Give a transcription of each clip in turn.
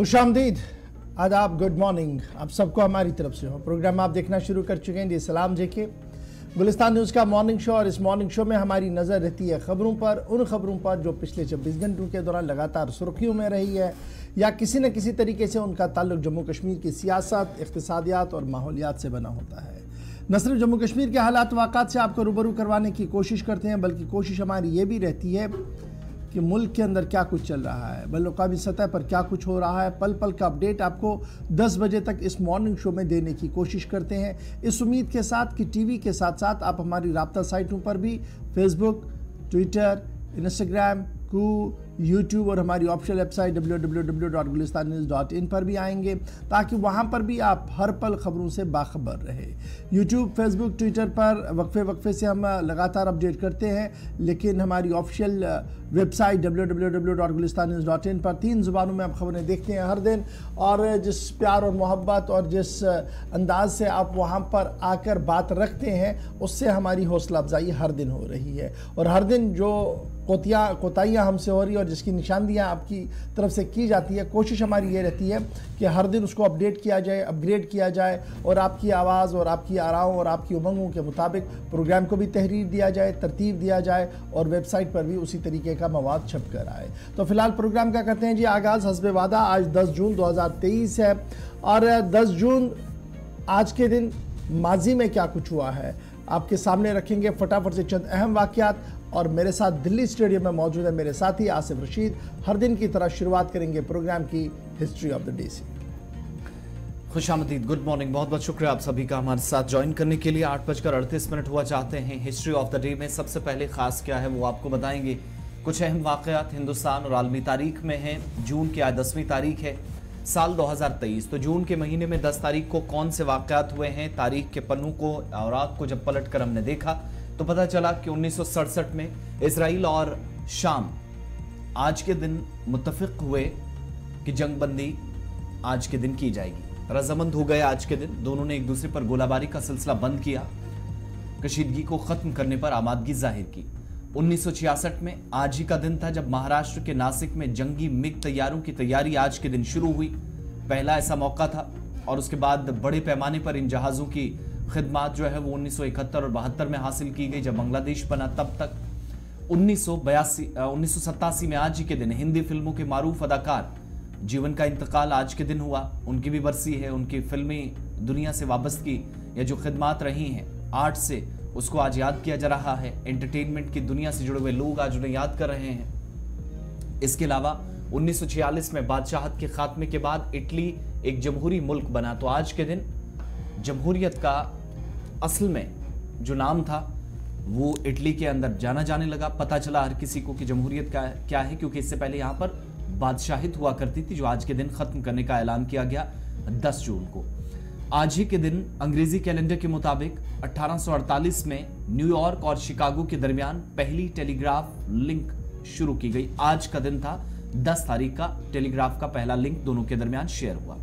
खुशामदीद, आदाब, good morning आप सबको हमारी तरफ से हो। प्रोग्राम आप देखना शुरू कर चुके हैं जी सलाम जेके गुलिस्तान न्यूज़ का मॉर्निंग शो। और इस मॉर्निंग शो में हमारी नज़र रहती है खबरों पर, उन खबरों पर जो पिछले 24 घंटों के दौरान लगातार सुर्खियों में रही है या किसी न किसी तरीके से उनका ताल्लुक जम्मू कश्मीर की सियासत, इक़्तिसादियात और माहौलियात से बना होता है। न सिर्फ जम्मू कश्मीर के हालात वाक़ात से आपको रूबरू करवाने की कोशिश करते हैं, बल्कि कोशिश हमारी ये भी रहती है कि मुल्क के अंदर क्या कुछ चल रहा है, बैनुल-अक़वामी सतह पर क्या कुछ हो रहा है। पल पल का अपडेट आपको 10 बजे तक इस मॉर्निंग शो में देने की कोशिश करते हैं, इस उम्मीद के साथ कि टीवी के साथ साथ आप हमारी राब्ता साइटों पर भी, फेसबुक, ट्विटर, इंस्टाग्राम, यूट्यूब और हमारी ऑफिशियल वेबसाइट www.gulistannews.in पर भी आएंगे, ताकि वहाँ पर भी आप हर पल खबरों से बाखबर रहे। यूट्यूब, फेसबुक, ट्विटर पर वक्फे से हम लगातार अपडेट करते हैं, लेकिन हमारी ऑफिशियल वेबसाइट www.gulistannews.in पर 3 ज़ुबानों में आप खबरें देखते हैं हर दिन। और जिस प्यार और मोहब्बत और जिस अंदाज से आप वहाँ पर आकर बात रखते हैं, उससे हमारी हौसला अफजाई हर दिन हो रही है। और हर दिन जो कोताहियाँ हमसे हो रही है और जिसकी निशानदियाँ आपकी तरफ से की जाती है, कोशिश हमारी ये रहती है कि हर दिन उसको अपडेट किया जाए, अपग्रेड किया जाए और आपकी आवाज़ और आपकी आराओं और आपकी उमंगों के मुताबिक प्रोग्राम को भी तहरीर दिया जाए, तरतीब दिया जाए और वेबसाइट पर भी उसी तरीके का मवाद छप कर आए। तो फिलहाल प्रोग्राम का करते हैं जी आगाज़ हस्बे वादा। आज 10 जून 2023 है और 10 जून आज के दिन माजी में क्या कुछ हुआ है आपके सामने रखेंगे फटाफट से चंद अहम वाक़यात। और मेरे साथ दिल्ली स्टेडियम में मौजूद है मेरे साथी आसिफ रशीद। हर दिन की तरह शुरुआत करेंगे प्रोग्राम की हिस्ट्री ऑफ द डे से। खुशामदीद, गुड मॉर्निंग, बहुत बहुत शुक्रिया आप सभी का हमारे साथ ज्वाइन करने के लिए। 8:38 हुआ चाहते हैं। हिस्ट्री ऑफ द डे में सबसे पहले खास क्या है वो आपको बताएंगे। कुछ अहम वाक़यात हिंदुस्तान और आलमी तारीख में हैं। जून की आज 10वीं तारीख है, साल 2023। तो जून के महीने में 10 तारीख को कौन से वाक़यात हुए हैं, तारीख के पन्नों को, औरात को जब पलट कर हमने देखा तो पता चला कि 1967 में इजराइल और शाम आज के दिन मुत्तफिक हुए कि जंगबंदी आज के दिन की जाएगी। रजामंद हो गए आज के दिन। दोनों ने एक दूसरे पर गोलाबारी का सिलसिला बंद किया, कशीदगी को खत्म करने पर आमादगी जाहिर की। 1966 में आज ही का दिन था जब महाराष्ट्र के नासिक में जंगी मिग तैयारों की तैयारी आज के दिन शुरू हुई। पहला ऐसा मौका था और उसके बाद बड़े पैमाने पर इन जहाज़ों की खिदमात जो है वो 1971 और 72 में हासिल की गई जब बांग्लादेश बना। तब तक 1987 में आज ही के दिन हिंदी फिल्मों के मारूफ अदाकार जीवन का इंतकाल आज के दिन हुआ। उनकी भी बरसी है। उनकी फिल्मी दुनिया से वाबस्तगी या जो खिदमात रही हैं आर्ट से, उसको आज याद किया जा रहा है। एंटरटेनमेंट की दुनिया से जुड़े हुए लोग आज उन्हें याद कर रहे हैं। इसके अलावा 1946 में बादशाहत के खात्मे के बाद इटली एक जमहूरी मुल्क बना। तो आज के दिन जमहूरियत का असल में जो नाम था वो इटली के अंदर जाना जाने लगा। पता चला हर किसी को कि जमहूरियत का क्या है, क्योंकि इससे पहले यहाँ पर बादशाहित हुआ करती थी, जो आज के दिन खत्म करने का ऐलान किया गया 10 जून को। आज ही के दिन अंग्रेजी कैलेंडर के मुताबिक 1848 में न्यूयॉर्क और शिकागो के दरमियान पहली टेलीग्राफ लिंक शुरू की गई। आज का दिन था 10 तारीख का टेलीग्राफ का पहला लिंक दोनों के दरमियान शेयर हुआ।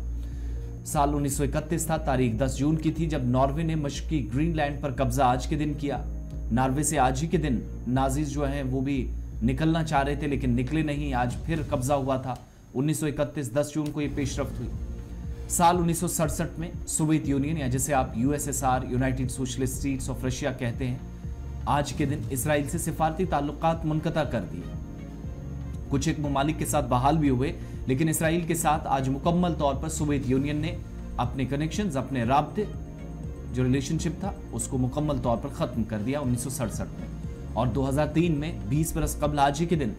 साल 1931 था, तारीख 10 जून की थी जब नॉर्वे ने मशरकी ग्रीनलैंड पर कब्जा आज के दिन किया। नॉर्वे से आज ही के दिन नाजीज जो हैं वो भी निकलना चाह रहे थे लेकिन निकले नहीं, आज फिर कब्जा हुआ था। 1931 10 जून को ये पेशरफ्त हुई। साल 1967 में सोवियत यूनियन या जिसे आप USSR, United socialist states of Russia कहते हैं, आज के दिन इसराइल से सिफारती ताल्लुकात मुनक़ता कर दिए। कुछ एक ममालिक के साथ बहाल भी हुए, लेकिन इसराइल के साथ आज मुकम्मल तौर पर सोवियत यूनियन ने अपने कनेक्शंस, अपने राब्ते, जो रिलेशनशिप था उसको मुकम्मल तौर पर खत्म कर दिया 1967 में। और 2003 में 20 बरस कबल आज ही के दिन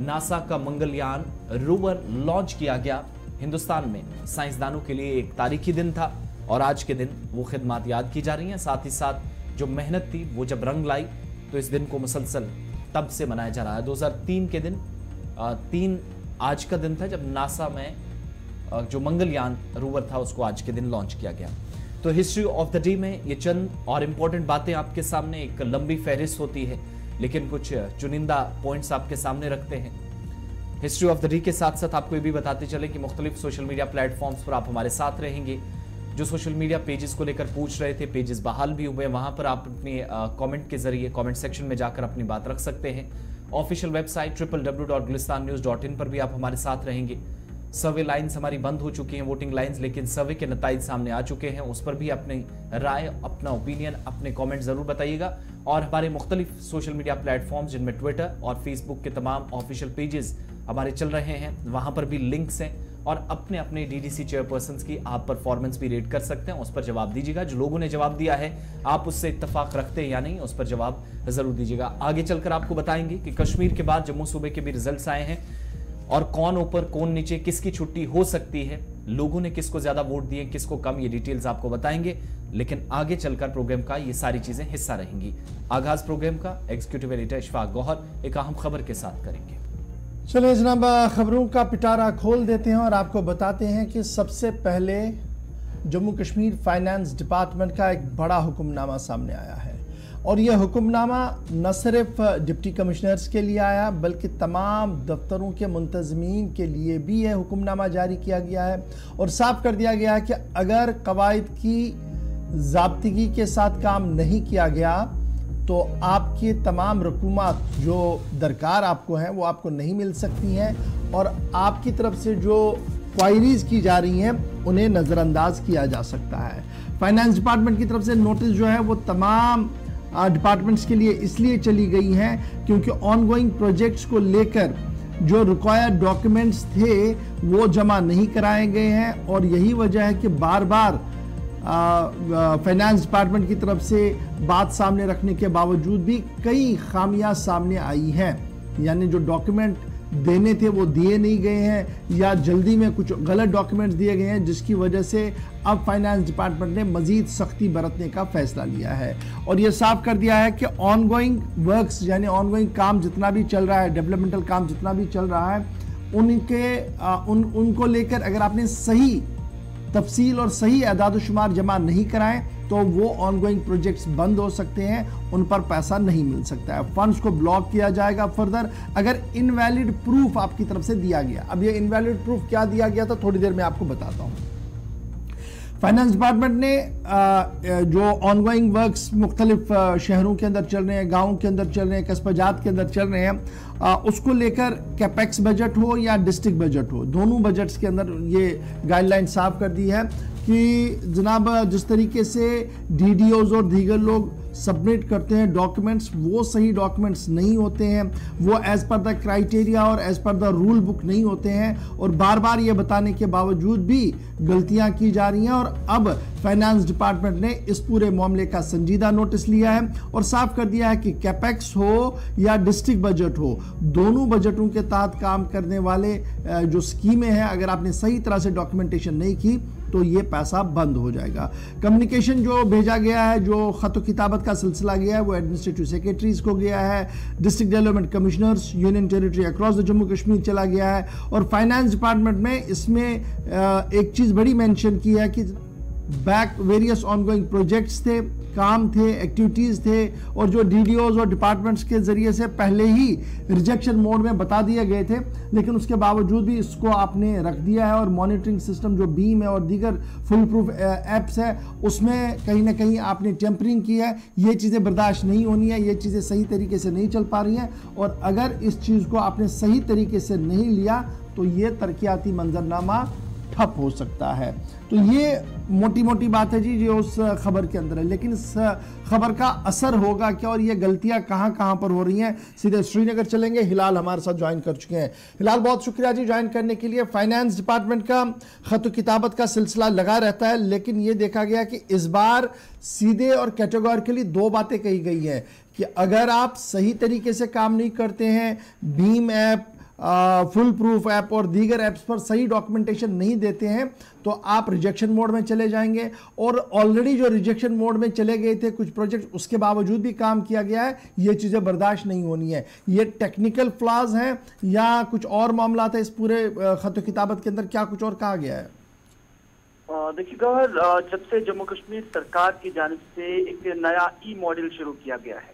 नासा का मंगलयान रोवर लॉन्च किया गया। हिंदुस्तान में साइंसदानों के लिए एक तारीखी दिन था और आज के दिन वो खिदमात याद की जा रही हैं। साथ ही साथ जो मेहनत थी वो जब रंग लाई तो इस दिन को मुसलसल तब से मनाया जा रहा है। 2003 के दिन 3 आज का दिन था जब नासा में जो मंगलयान रोवर था उसको आज के दिन लॉन्च किया गया। तो हिस्ट्री ऑफ द डे में ये चंद और इम्पोर्टेंट बातें आपके सामने, एक लंबी फहरिस्त होती है लेकिन कुछ चुनिंदा पॉइंट्स आपके सामने रखते हैं। हिस्ट्री ऑफ द डे के साथ साथ आपको ये भी बताते चले कि मुख्तलिफ सोशल मीडिया प्लेटफॉर्म्स पर आप हमारे साथ रहेंगे। जो सोशल मीडिया पेजेस को लेकर पूछ रहे थे, पेजेस बहाल भी हुए, वहां पर आप अपने कमेंट के जरिए कमेंट सेक्शन में जाकर अपनी बात रख सकते हैं। ऑफिशियल वेबसाइट www.gulistannews.in पर भी आप हमारे साथ रहेंगे। सर्वे लाइन्स हमारी बंद हो चुकी हैं, वोटिंग लाइन्स, लेकिन सर्वे के नतीजे सामने आ चुके हैं। उस पर भी अपनी राय, अपना ओपिनियन, अपने कमेंट जरूर बताइएगा। और हमारे मुख्तलिफ सोशल मीडिया प्लेटफॉर्म्स जिनमें ट्विटर और फेसबुक के तमाम ऑफिशियल पेजेस हमारे चल रहे हैं, वहां पर भी लिंक्स हैं और अपने अपने डीडीसी चेयरपर्सन की आप परफॉर्मेंस भी रेट कर सकते हैं, उस पर जवाब दीजिएगा। जो लोगों ने जवाब दिया है आप उससे इत्तेफाक रखते हैं या नहीं, उस पर जवाब जरूर दीजिएगा। आगे चलकर आपको बताएंगे कि कश्मीर के बाद जम्मू सूबे के भी रिजल्ट्स आए हैं और कौन ऊपर कौन नीचे, किसकी छुट्टी हो सकती है, लोगों ने किसको ज्यादा वोट दिए, किसको कम, ये डिटेल्स आपको बताएंगे। लेकिन आगे चलकर प्रोग्राम का ये सारी चीजें हिस्सा रहेंगी। आगाज प्रोग्राम का एग्जीक्यूटिव एडिटर इशफाक गौहर एक अहम खबर के साथ करेंगे। चलिए जनाब, खबरों का पिटारा खोल देते हैं और आपको बताते हैं कि सबसे पहले जम्मू कश्मीर फाइनेंस डिपार्टमेंट का एक बड़ा हुक्मनामा सामने आया है। और यह हुक्मनामा न सिर्फ डिप्टी कमिश्नर्स के लिए आया बल्कि तमाम दफ्तरों के मुंतजमीन के लिए भी यह हुक्मनामा जारी किया गया है और साफ कर दिया गया है कि अगर कवायद की ज़ाब्तगी के साथ काम नहीं किया गया तो आपकी तमाम रकूमात जो दरकार आपको हैं वो आपको नहीं मिल सकती हैं और आपकी तरफ से जो क्वायरीज़ की जा रही हैं उन्हें नज़रअंदाज किया जा सकता है। फाइनेंस डिपार्टमेंट की तरफ से नोटिस जो है वो तमाम डिपार्टमेंट्स के लिए इसलिए चली गई हैं क्योंकि ऑनगोइंग प्रोजेक्ट्स को लेकर जो रिक्वायर्ड डॉक्यूमेंट्स थे वो जमा नहीं कराए गए हैं और यही वजह है कि बार बार फाइनेंस डिपार्टमेंट की तरफ से बात सामने रखने के बावजूद भी कई खामियां सामने आई हैं। यानी जो डॉक्यूमेंट देने थे वो दिए नहीं गए हैं या जल्दी में कुछ गलत डॉक्यूमेंट्स दिए गए हैं, जिसकी वजह से अब फाइनेंस डिपार्टमेंट ने मजीद सख्ती बरतने का फैसला लिया है और ये साफ कर दिया है कि ऑनगोइंग वर्क्स यानी ऑनगोइंग काम जितना भी चल रहा है, डेवलपमेंटल काम जितना भी चल रहा है, उनको लेकर अगर आपने सही तफसील और सही एदाद शुमार जमा नहीं कराएं तो वो ऑनगोइंग प्रोजेक्ट्स बंद हो सकते हैं, उन पर पैसा नहीं मिल सकता है, फंड्स को ब्लॉक किया जाएगा फर्दर अगर इनवैलिड प्रूफ आपकी तरफ से दिया गया। अब ये इनवैलिड प्रूफ क्या दिया गया था थोड़ी देर में आपको बताता हूं। फाइनेंस डिपार्टमेंट ने जो ऑनगोइंग वर्क्स मुख्तलिफ शहरों के अंदर चल रहे हैं, गाँव के अंदर चल रहे हैं, कस्बाजात के अंदर चल रहे हैं, उसको लेकर कैपेक्स बजट हो या डिस्ट्रिक्ट बजट हो, दोनों बजट्स के अंदर ये गाइडलाइन साफ कर दी है कि जनाब जिस तरीके से डीडीओज और दीगर लोग सबमिट करते हैं डॉक्यूमेंट्स वो सही डॉक्यूमेंट्स नहीं होते हैं, वो एज़ पर द क्राइटेरिया और as per the rule book नहीं होते हैं और बार बार ये बताने के बावजूद भी गलतियां की जा रही हैं। और अब फाइनेंस डिपार्टमेंट ने इस पूरे मामले का संजीदा नोटिस लिया है और साफ कर दिया है कि कैपेक्स हो या डिस्ट्रिक्ट बजट हो, दोनों बजटों के तहत काम करने वाले जो स्कीमें हैं अगर आपने सही तरह से डॉक्यूमेंटेशन नहीं की तो ये पैसा बंद हो जाएगा। कम्युनिकेशन जो भेजा गया है, जो खत किताबत का सिलसिला गया है वो एडमिनिस्ट्रेटिव सेक्रेटरीज को गया है, district development commissioners union territory across the Jammu Kashmir चला गया है और फाइनेंस डिपार्टमेंट में इसमें एक चीज़ बड़ी मेंशन की है कि बैक वेरियस ऑनगोइंग प्रोजेक्ट्स थे, काम थे, एक्टिविटीज़ थे और जो डीडीओज और डिपार्टमेंट्स के ज़रिए से पहले ही रिजेक्शन मोड में बता दिए गए थे, लेकिन उसके बावजूद भी इसको आपने रख दिया है और मॉनिटरिंग सिस्टम जो बीम है और दीगर फुल प्रूफ एप्स है उसमें कहीं ना कहीं आपने टेम्परिंग की है। ये चीज़ें बर्दाश्त नहीं होनी है, ये चीज़ें सही तरीके से नहीं चल पा रही हैं और अगर इस चीज़ को आपने सही तरीके से नहीं लिया तो ये तरक्याती मंजरनामा ठप हो सकता है। तो ये मोटी मोटी बात है जी जो उस खबर के अंदर है, लेकिन इस खबर का असर होगा क्या और ये गलतियां कहां कहां पर हो रही हैं, सीधे श्रीनगर चलेंगे। हिलाल हमारे साथ ज्वाइन कर चुके हैं। हिलाल, बहुत शुक्रिया जी ज्वाइन करने के लिए। फाइनेंस डिपार्टमेंट का खत किताबत का सिलसिला लगा रहता है, लेकिन ये देखा गया कि इस बार सीधे और कैटेगोरिकली दो बातें कही गई हैं कि अगर आप सही तरीके से काम नहीं करते हैं, Bhim app, full proof app और दीगर ऐप्स पर सही डॉक्यूमेंटेशन नहीं देते हैं तो आप रिजेक्शन मोड में चले जाएंगे और ऑलरेडी जो रिजेक्शन मोड में चले गए थे कुछ प्रोजेक्ट उसके बावजूद भी काम किया गया है, ये चीज़ें बर्दाश्त नहीं होनी है। ये टेक्निकल फ्लॉज हैं या कुछ और मामला था इस पूरे खत किताबत के अंदर, क्या कुछ और कहा गया है? देखिए गौहर, जब से जम्मू कश्मीर सरकार की जानिब से एक नया ई मॉडल शुरू किया गया है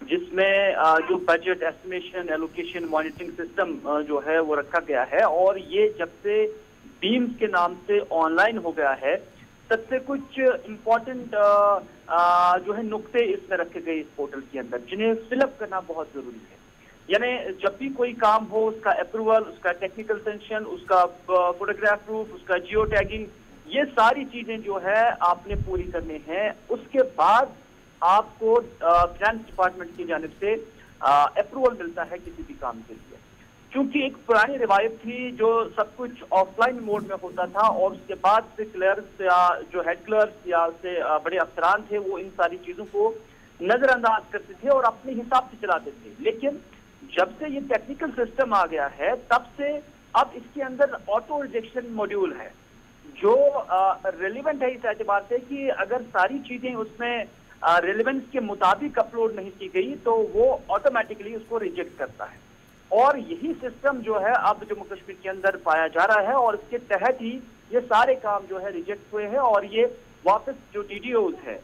जिसमें जो budget estimation allocation monitoring system जो है वो रखा गया है और ये जब से बीम्स के नाम से ऑनलाइन हो गया है तब से कुछ इम्पोर्टेंट जो है नुक्ते इसमें रखे गए इस पोर्टल के अंदर जिन्हें फिलअप करना बहुत जरूरी है। यानी जब भी कोई काम हो, उसका अप्रूवल, उसका टेक्निकल सेंक्शन, उसका फोटोग्राफ प्रूफ, उसका जियो टैगिंग, ये सारी चीजें जो है आपने पूरी करनी है। उसके बाद आपको फाइनेंस डिपार्टमेंट की जानिब से अप्रूवल मिलता है किसी भी काम के लिए। क्योंकि एक पुरानी रिवायत थी जो सब कुछ ऑफलाइन मोड में होता था और उसके बाद से क्लर्क्स या जो हेड क्लर्क्स या उससे बड़े अफसरान थे वो इन सारी चीजों को नजरअंदाज करते थे और अपने हिसाब से चलाते थे। लेकिन जब से ये टेक्निकल सिस्टम आ गया है तब से अब इसके अंदर ऑटो रिजेक्शन मॉड्यूल है जो रेलिवेंट है इस एतबार से कि अगर सारी चीजें उसमें रेलिवेंस के मुताबिक अपलोड नहीं की गई तो वो ऑटोमेटिकली उसको रिजेक्ट करता है। और यही सिस्टम जो है अब जम्मू कश्मीर के अंदर पाया जा रहा है और इसके तहत ही ये सारे काम जो है रिजेक्ट हुए हैं और ये वापस जो DDOs है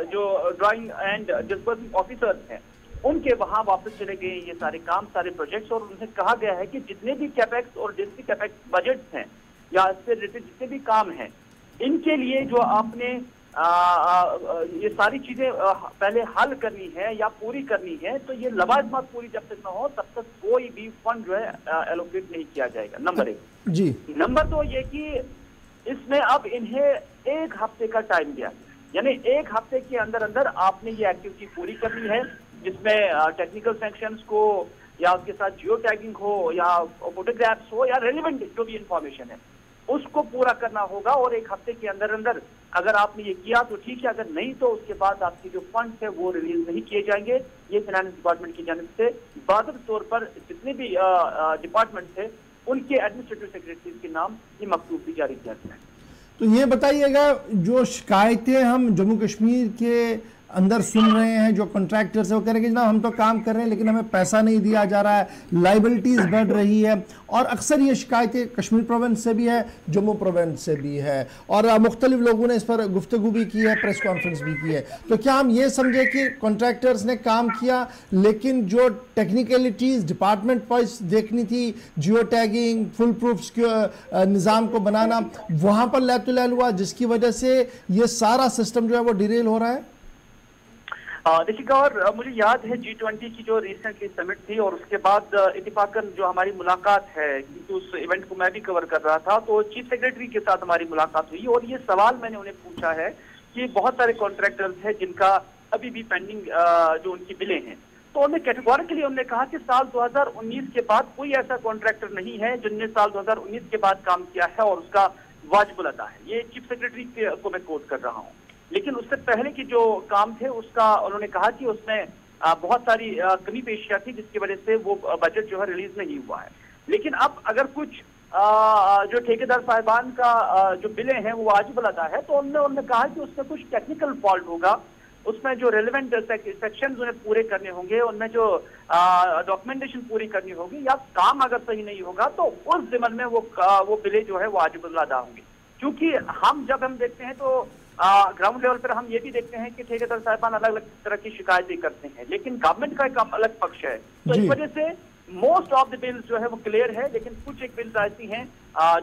जो ड्राइंग एंड डिस्बर्सिंग ऑफिसर्स हैं उनके वहां वापस चले गए ये सारे काम, सारे प्रोजेक्ट्स। और उन्हें कहा गया है कि जितने भी कैपेक्स और डिस्ट्रिक्ट कैपेक्स बजट्स हैं या इससे रिलेटेड जितने भी काम हैं इनके लिए जो आपने ये सारी चीजें पहले हल करनी है या पूरी करनी है, तो ये लवाजमात पूरी जब तक ना हो तब तक कोई भी फंड जो है एलोकेट नहीं किया जाएगा। नंबर 1 जी। नंबर 2 ये कि इसमें अब इन्हें 1 हफ्ते का टाइम दिया, यानी 1 हफ्ते के अंदर अंदर आपने ये एक्टिविटी पूरी करनी है जिसमें टेक्निकल सेंक्शंस को या उसके साथ जियो टैगिंग हो या फोटोग्राफ्स हो या रेलिवेंट जो भी इंफॉर्मेशन है उसको पूरा करना होगा। और 1 हफ्ते के अंदर अंदर अगर आपने ये किया तो ठीक है, अगर नहीं तो उसके बाद आपके जो फंड्स है वो रिलीज नहीं किए जाएंगे। ये फाइनेंस डिपार्टमेंट की जानिब से बाकायदा तौर पर जितने भी डिपार्टमेंट थे उनके एडमिनिस्ट्रेटिव सेक्रेटरीज के नाम ये मकतूब भी जारी किया गया है। तो ये बताइएगा जो शिकायतें हम जम्मू कश्मीर के अंदर सुन रहे हैं, जो कॉन्ट्रैक्टर्स है वो कह रहे हैं कि जनाब हम तो काम कर रहे हैं लेकिन हमें पैसा नहीं दिया जा रहा है, लाइबिलिटीज बढ़ रही है। और अक्सर ये शिकायतें कश्मीर प्रोविंस से भी है, जम्मू प्रोविंस से भी है और मुख्तलिफ लोगों ने इस पर गुफ्तगू भी की है, प्रेस कॉन्फ्रेंस भी की है। तो क्या हम ये समझे कि कॉन्ट्रैक्टर्स ने काम किया लेकिन जो टेक्निकलिटीज डिपार्टमेंट वाइज देखनी थी, जियो टैगिंग, फुल प्रूफ्स के निज़ाम को बनाना, वहाँ पर लैतुलैल हुआ जिसकी वजह से ये सारा सिस्टम जो है वो डिरेल हो रहा है? देखिएगा, और मुझे याद है G20 की जो रिसेंटली समिट थी और उसके बाद इत्तेफाकन जो हमारी मुलाकात है, क्योंकि उस इवेंट को मैं भी कवर कर रहा था, तो चीफ सेक्रेटरी के साथ हमारी मुलाकात हुई और ये सवाल मैंने उन्हें पूछा है कि बहुत सारे कॉन्ट्रैक्टर्स हैं जिनका अभी भी पेंडिंग जो उनकी बिलें हैं, तो उन्हें कैटेगोरिकली उन्होंने कहा कि साल 2019 के बाद कोई ऐसा कॉन्ट्रैक्टर नहीं है जिनने साल 2019 के बाद काम किया है और उसका वाजिब अदा है। ये चीफ सेक्रेटरी को मैं कोट कर रहा हूँ। लेकिन उससे पहले की जो काम थे उसका उन्होंने कहा कि उसमें बहुत सारी कमी पेशियां थी जिसकी वजह से वो बजट जो है रिलीज नहीं हुआ है। लेकिन अब अगर कुछ जो ठेकेदार साहिबान का जो बिलें हैं वो वाजिब अदा है तो उन्होंने कहा कि उसमें कुछ टेक्निकल फॉल्ट होगा, उसमें जो रेलिवेंट सेक्शंस उन्हें पूरे करने होंगे, उनमें जो डॉक्यूमेंटेशन पूरी करनी होगी या काम अगर सही नहीं होगा तो उस जिम्मन में वो बिलें जो है वो वाजिब अदा होंगी। क्योंकि जब हम देखते हैं तो ग्राउंड लेवल पर हम ये भी देखते हैं कि ठेकेदार साहिबान अलग अलग तरह की शिकायतें करते हैं, लेकिन गवर्नमेंट का एक अलग पक्ष है। तो इस वजह से मोस्ट ऑफ द बिल्स जो है वो क्लियर है, लेकिन कुछ एक बिल्स ऐसी हैं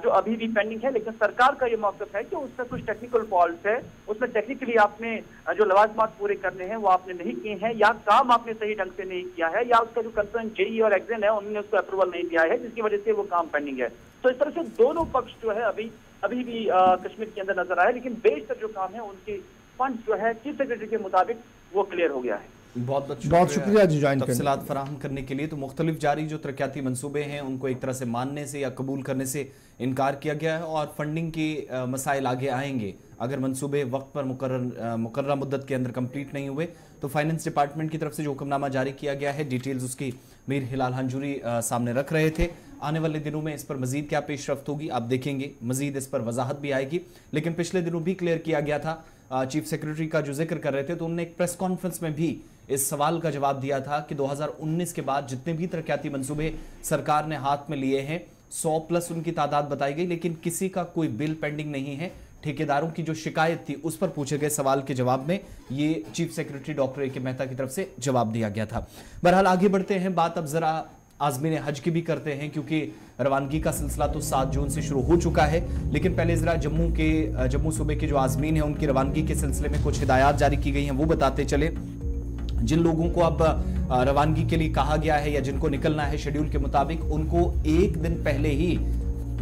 जो अभी भी पेंडिंग है। लेकिन सरकार का ये मौक़िफ़ है कि उसमें कुछ टेक्निकल फॉल्ट है, उसमें टेक्निकली आपने जो लवाजमात पूरे करने हैं वो आपने नहीं किए हैं या काम आपने सही ढंग से नहीं किया है या उसका जो कंसर्न जेई और एग्जाम है उन्होंने उसको अप्रूवल नहीं दिया है जिसकी वजह से वो काम पेंडिंग है। तो इस तरह से दोनों पक्ष जो है अभी भी कश्मीर के अंदर नजर आए, लेकिन बेशतर जो काम है उनके फंड जो है चीफ सेक्रेटरी के मुताबिक वो क्लियर हो गया है। बहुत शुक्रिया जी ज्वाइन तफसीलात फराहम करने के लिए। तो मुख्तलिफ जारी जो तरक्याती मंसूबे हैं उनको एक तरह से मानने से या कबूल करने से इनकार किया गया है और फंडिंग के मसाइल आगे आएंगे अगर मंसूबे वक्त पर मुकर्रर मुद्दत के अंदर कंप्लीट नहीं हुए। तो फाइनेंस डिपार्टमेंट की तरफ से जो हुक्मनामा जारी किया गया है, डिटेल्स उसकी मीर हिलाल हंजूरी सामने रख रहे थे। आने वाले दिनों में इस पर मजीद क्या पेशरफ्त होगी आप देखेंगे, मजीद इस पर वजाहत भी आएगी। लेकिन पिछले दिनों भी क्लियर किया गया था, चीफ सेक्रेटरी का जो जिक्र कर रहे थे तो उन्होंने एक प्रेस कॉन्फ्रेंस में भी इस सवाल का जवाब दिया था कि 2019 के बाद जितने भी तरक्याती मंसूबे सरकार ने हाथ में लिए हैं 100+ उनकी तादाद बताई गई, लेकिन किसी का कोई बिल पेंडिंग नहीं है। ठेकेदारों की जो शिकायत थी उस पर पूछे गए सवाल के जवाब में ये चीफ सेक्रेटरी डॉक्टर ए के मेहता की तरफ से जवाब दिया गया था। बहरहाल आगे बढ़ते हैं, बात अब जरा आज़मीन हज की भी करते हैं क्योंकि रवानगी का सिलसिला तो 7 जून से शुरू हो चुका है। लेकिन पहले जरा जम्मू सूबे के जो आज़मीन हैं उनकी रवानगी के सिलसिले में कुछ हिदायत जारी की गई हैं वो बताते चले। जिन लोगों को अब रवानगी के लिए कहा गया है या जिनको निकलना है शेड्यूल के मुताबिक, उनको एक दिन पहले ही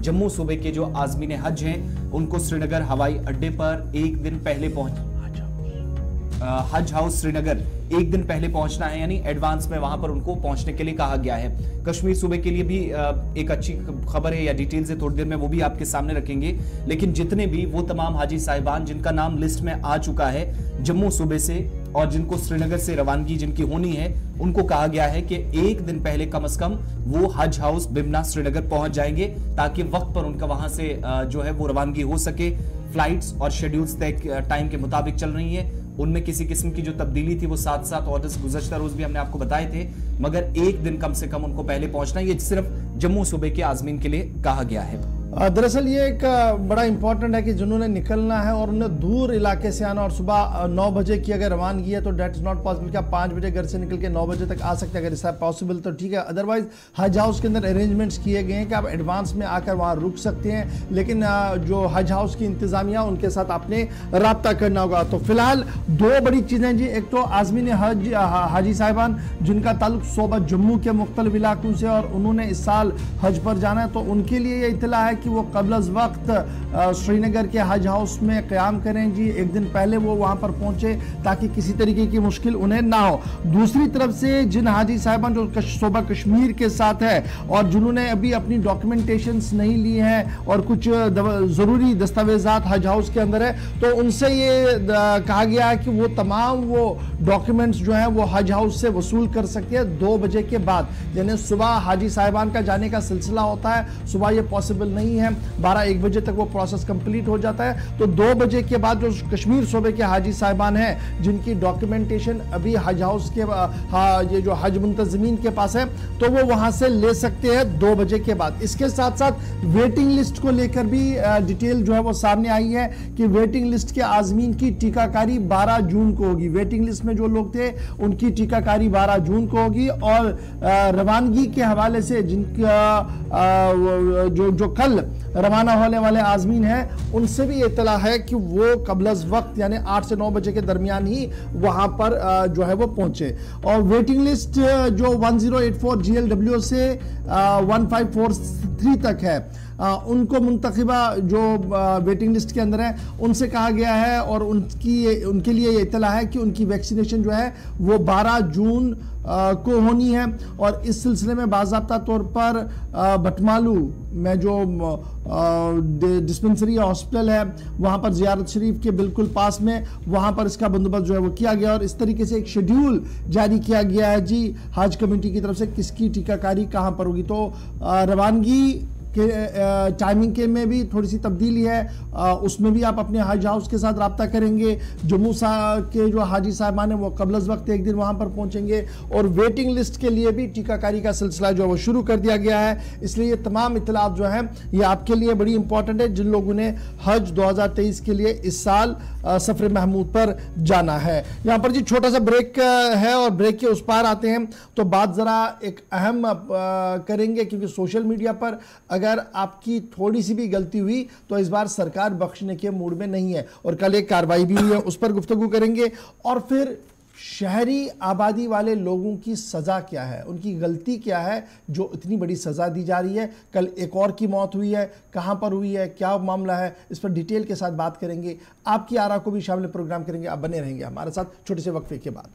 जम्मू सूबे के जो आज़मीन हज हैं उनको श्रीनगर हवाई अड्डे पर एक दिन पहले हज हाउस श्रीनगर एक दिन पहले पहुंचना है, यानी एडवांस में वहां पर उनको पहुंचने के लिए कहा गया है। कश्मीर सूबे के लिए भी एक अच्छी खबर है या डिटेल से थोड़ी देर में वो भी आपके सामने रखेंगे। लेकिन जितने भी वो तमाम हाजी साहिबान जिनका नाम लिस्ट में आ चुका है जम्मू सूबे से और जिनको श्रीनगर से रवानगी जिनकी होनी है, उनको कहा गया है कि एक दिन पहले कम से कम वो हज हाउस बिमना श्रीनगर पहुंच जाएंगे ताकि वक्त पर उनका वहां से जो है वो रवानगी हो सके। फ्लाइट्स और शेड्यूल्स तय टाइम के मुताबिक चल रही है, उनमें किसी किस्म की जो तब्दीली थी वो 7-7 ऑर्डर्स गुज़श्ता रोज भी हमने आपको बताए थे, मगर एक दिन कम से कम उनको पहले पहुंचना, ये सिर्फ जम्मू सूबे के आज़मीन के लिए कहा गया है। दरअसल ये एक बड़ा इंपॉर्टेंट है कि जिन्होंने निकलना है और उन्हें दूर इलाके से आना और सुबह 9 बजे की अगर रवानगी है तो डेट इज़ नॉट पॉसिबल कि आप 5 बजे घर से निकल के 9 बजे तक आ सकते हैं। अगर ऐसा पॉसिबल तो ठीक है, अदरवाइज हज हाउस के अंदर अरेंजमेंट्स किए गए हैं कि आप एडवांस में आकर वहाँ रुक सकते हैं, लेकिन जो हज हाउस की इंतज़ामिया उनके साथ आपने रब्ता करना होगा। तो फिलहाल 2 बड़ी चीज़ें जी, एक तो आज़मीन हज हाजी साहिबान जिनका ताल्लुक सूबा जम्मू के मुख्तलिफ इलाकों से और उन्होंने इस साल हज पर जाना है, तो उनके लिए ये इतला है कि वो कबल अज़ वक्त श्रीनगर के हज हाउस में क़याम करें जी, एक दिन पहले वो वहाँ पर पहुँचे ताकि किसी तरीके की मुश्किल उन्हें ना हो। दूसरी तरफ से जिन हाजी साहिबान जो सूबा कश्मीर के साथ है और जिन्होंने अभी अपनी डॉक्यूमेंटेशंस नहीं ली हैं और कुछ ज़रूरी दस्तावेज़ात हज हाउस के अंदर है, तो उनसे ये कहा गया है कि वो तमाम वो डॉक्यूमेंट्स जो हैं वो हज हाउस से वसूल कर सकते हैं 2 बजे के बाद। यानी सुबह हाजी साहिबान का जाने का सिलसिला होता है, सुबह ये पॉसिबल नहीं है, 12-1 बजे तक वो प्रोसेस कंप्लीट हो जाता है, तो 2 बजे के बाद जो कश्मीर सूबे के हाजी साहिबान हैं जिनकी डॉक्यूमेंटेशन अभी हज हाउस के ये जो हज मुंतज़मीन के पास है तो वो वहां से ले सकते हैं 2 बजे के बाद। इसके साथ साथ वेटिंग लिस्ट को लेकर भी डिटेल जो है वो सामने आई है कि वेटिंग लिस्ट के आज़मीन की टीकाकारी 12 जून को होगी। वेटिंग लिस्ट में जो लोग थे उनकी टीकाकारी 12 जून को होगी और रवानगी के हवाले से जिनका जो कल रवाना होने वाले आज़मीन हैं उनसे भी इत्तला है कि वो कबल वक्त यानी 8 से 9 बजे के दरमियान ही वहां पर जो है वो पहुंचे। और वेटिंग लिस्ट जो 1084 GLW से 1543 तक है, उनको मुंतखबा जो वेटिंग लिस्ट के अंदर है उनसे कहा गया है और उनके लिए ये इत्तला है कि उनकी वैक्सीनेशन जो है वो 12 जून को होनी है। और इस सिलसिले में बाज़ाब्ता तौर पर बटमालू में जो डिस्पेंसरी हॉस्पिटल है वहाँ पर ज़ियारत शरीफ के बिल्कुल पास में वहाँ पर इसका बंदोबस्त जो है वो किया गया और इस तरीके से एक शेड्यूल जारी किया गया है जी हज कमेटी की तरफ से किसकी टीकाकारी कहाँ पर होगी। तो रवानगी के टाइमिंग के में भी थोड़ी सी तब्दीली है, उसमें भी आप अपने हज हाउस के साथ रब्ता करेंगे। जम्मू के जो हाजी साहिबान हैं वो कबल अज़ वक्त एक दिन वहाँ पर पहुँचेंगे और वेटिंग लिस्ट के लिए भी टीकाकारी का सिलसिला जो है वो शुरू कर दिया गया है। इसलिए ये तमाम इत्तलात जो हैं ये आपके लिए बड़ी इंपॉर्टेंट है जिन लोगों ने हज 2023 के लिए इस साल सफ़र महमूद पर जाना है। यहाँ पर जी छोटा सा ब्रेक है और ब्रेक के उस पार आते हैं तो बात ज़रा एक अहम करेंगे क्योंकि सोशल मीडिया पर अगर आपकी थोड़ी सी भी गलती हुई तो इस बार सरकार बख्शने के मूड में नहीं है और कल एक कार्रवाई भी हुई है उस पर गुफ्तगू करेंगे। और फिर शहरी आबादी वाले लोगों की सज़ा क्या है, उनकी गलती क्या है जो इतनी बड़ी सज़ा दी जा रही है। कल एक और की मौत हुई है, कहाँ पर हुई है, क्या मामला है, इस पर डिटेल के साथ बात करेंगे। आपकी आरा को भी शामिल प्रोग्राम करेंगे। आप बने रहेंगे हमारे साथ छोटे से वक्फे के बाद।